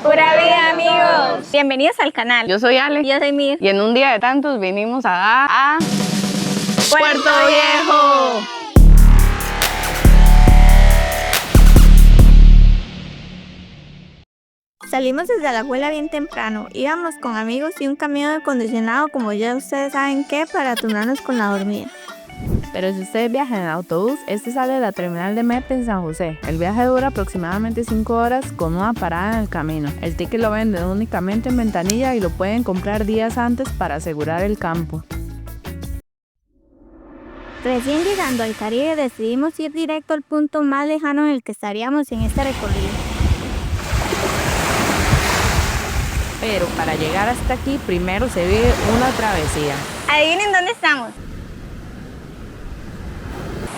Pura vida, amigos. Bienvenidos al canal. Yo soy Ale. Y yo soy Mir. Y en un día de tantos vinimos a dar a Puerto Viejo. Salimos desde la abuela bien temprano. Íbamos con amigos y un camión acondicionado, como ya ustedes saben qué, para turnarnos con la dormida. Pero si ustedes viajan en autobús, este sale de la terminal de MEP en San José. El viaje dura aproximadamente 5 horas con una parada en el camino. El ticket lo venden únicamente en ventanilla y lo pueden comprar días antes para asegurar el campo. Recién llegando al Caribe decidimos ir directo al punto más lejano en el que estaríamos en este recorrido. Pero para llegar hasta aquí, primero se vive una travesía. Adivinen dónde estamos.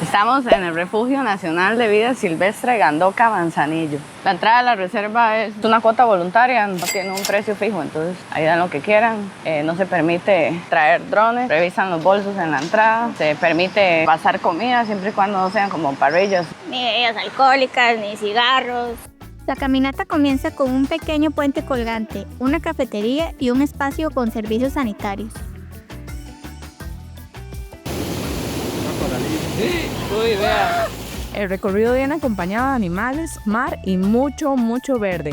Estamos en el Refugio Nacional de Vida Silvestre Gandoca Manzanillo. La entrada a la reserva es una cuota voluntaria, no tiene un precio fijo, entonces ahí dan lo que quieran. No se permite traer drones, revisan los bolsos en la entrada. Se permite pasar comida siempre y cuando no sean como parrillas. Ni bebidas alcohólicas, ni cigarros. La caminata comienza con un pequeño puente colgante, una cafetería y un espacio con servicios sanitarios. El recorrido viene acompañado de animales, mar y mucho verde.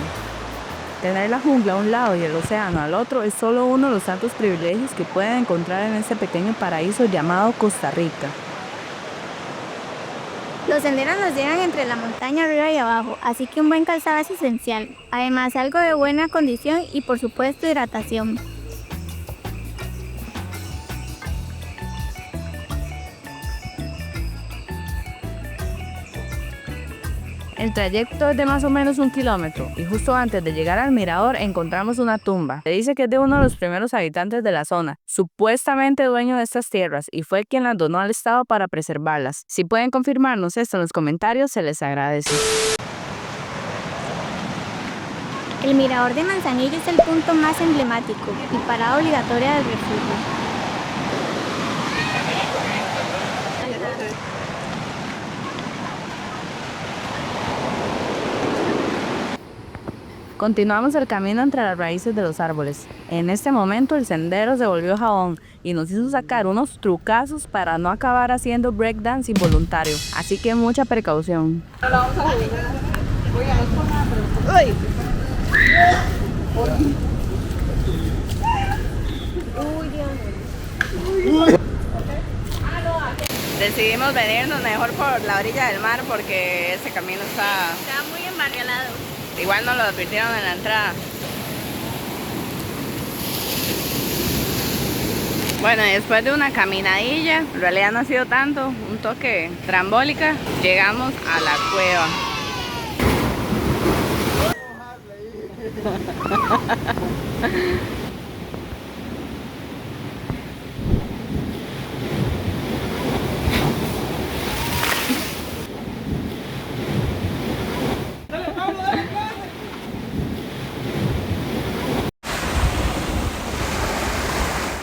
Tener la jungla a un lado y el océano al otro es solo uno de los tantos privilegios que pueden encontrar en este pequeño paraíso llamado Costa Rica. Los senderos nos llevan entre la montaña arriba y abajo, así que un buen calzado es esencial. Además, algo de buena condición y por supuesto hidratación. El trayecto es de más o menos 1 kilómetro y justo antes de llegar al mirador encontramos una tumba. Se dice que es de uno de los primeros habitantes de la zona, supuestamente dueño de estas tierras, y fue quien las donó al Estado para preservarlas. Si pueden confirmarnos esto en los comentarios, se les agradece. El mirador de Manzanillo es el punto más emblemático y parada obligatoria del refugio. Continuamos el camino entre las raíces de los árboles. En este momento el sendero se volvió jabón y nos hizo sacar unos trucazos para no acabar haciendo breakdance involuntario. Así que mucha precaución. Decidimos venirnos mejor por la orilla del mar porque ese camino está muy embarrialado. igual nos lo advirtieron en la entrada. Bueno, y después de una caminadilla, en realidad no ha sido tanto, un toque trambólica, llegamos a la cueva.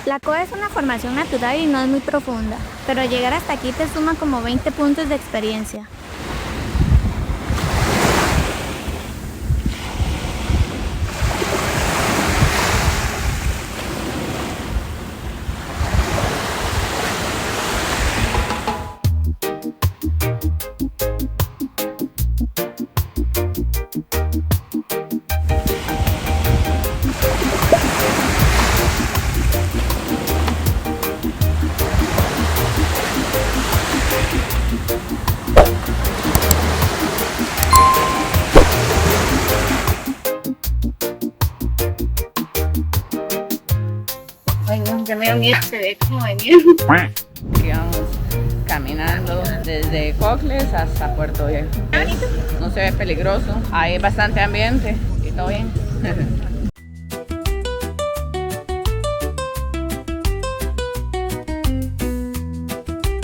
La cueva es una formación natural y no es muy profunda, pero llegar hasta aquí te suma como 20 puntos de experiencia. Ay, no, ya me da miedo, se ve como de miedo. Aquí vamos caminando desde Cocles hasta Puerto Viejo. No se ve peligroso, hay bastante ambiente y todo bien.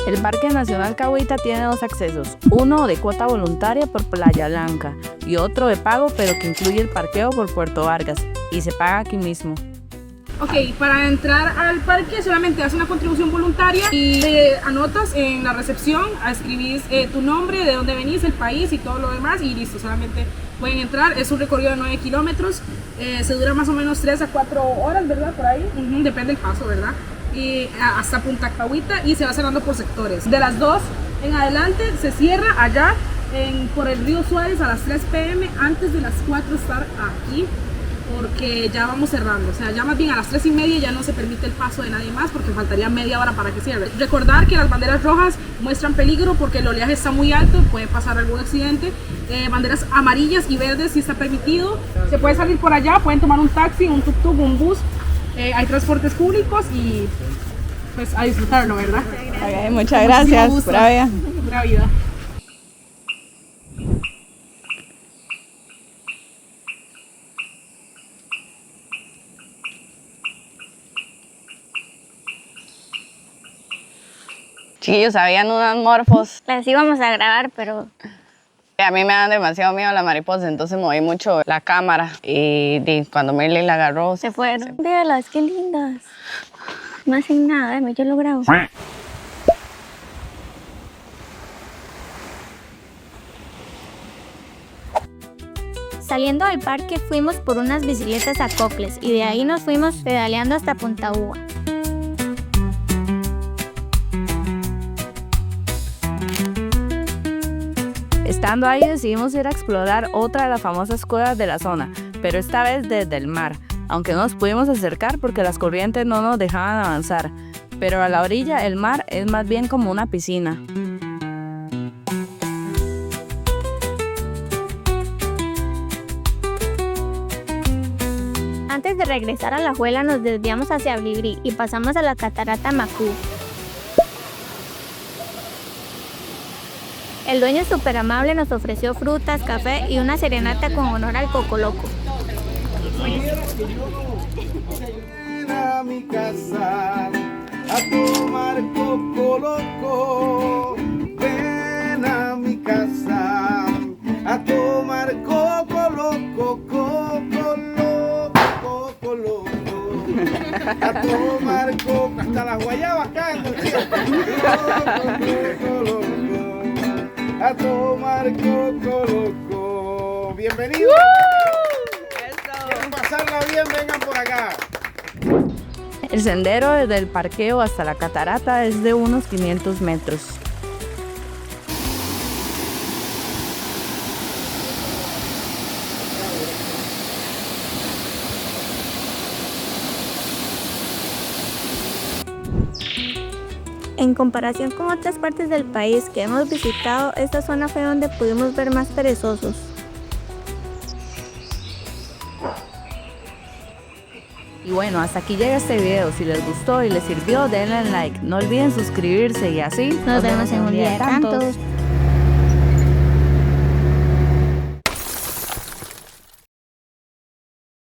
El Parque Nacional Cahuita tiene 2 accesos, uno de cuota voluntaria por Playa Blanca y otro de pago pero que incluye el parqueo por Puerto Vargas y se paga aquí mismo. Ok, para entrar al parque solamente das una contribución voluntaria y te anotas en la recepción, escribís tu nombre, de dónde venís, el país y todo lo demás y listo, solamente pueden entrar. Es un recorrido de 9 kilómetros, se dura más o menos 3 a 4 horas, ¿verdad? Por ahí, depende del paso, ¿verdad? Y hasta Punta Cahuita, y se va cerrando por sectores. De las 2 en adelante se cierra allá por el río Suárez a las 3 p.m. Antes de las 4 estar aquí, porque ya vamos cerrando. O sea, ya más bien a las 3:30 ya no se permite el paso de nadie más, porque faltaría media hora para que cierre. Recordar que las banderas rojas muestran peligro porque el oleaje está muy alto, puede pasar algún accidente. Banderas amarillas y verdes sí está permitido. Se puede salir por allá, pueden tomar un taxi, un tuk-tuk, un bus. Hay transportes públicos y pues a disfrutarlo, ¿verdad? Okay, muchas gracias. Pura vida. Pura vida. Chiquillos, habían unas morfos. Las íbamos a grabar, pero A mí me dan demasiado miedo las mariposas, entonces moví mucho la cámara y cuando Mirly la agarró se fueron. Véalas, qué lindas. No hacen nada, yo lo grabo. Saliendo del parque fuimos por unas bicicletas a Cocles y de ahí nos fuimos pedaleando hasta Punta Uva. Estando ahí decidimos ir a explorar otra de las famosas cuevas de la zona, pero esta vez desde el mar, aunque no nos pudimos acercar porque las corrientes no nos dejaban avanzar, pero a la orilla el mar es más bien como una piscina. Antes de regresar a La Juela nos desviamos hacia Bribri y pasamos a la catarata Macú. El dueño súper amable nos ofreció frutas, café y una serenata con honor al Cocoloco. Ven a mi casa a tomar Cocoloco. Ven a mi casa a tomar Cocoloco, Cocoloco, Cocoloco. A tomar coco hasta las guayabas caen del cielo. Cocoloco. A tomar Cocoloco. Bienvenidos. Quieren pasarla bien, vengan por acá. El sendero desde el parqueo hasta la catarata es de unos 500 metros. En comparación con otras partes del país que hemos visitado, esta zona fue donde pudimos ver más perezosos. Y bueno, hasta aquí llega este video. Si les gustó y les sirvió, denle like. No olviden suscribirse y así Nos vemos en un día de tantos.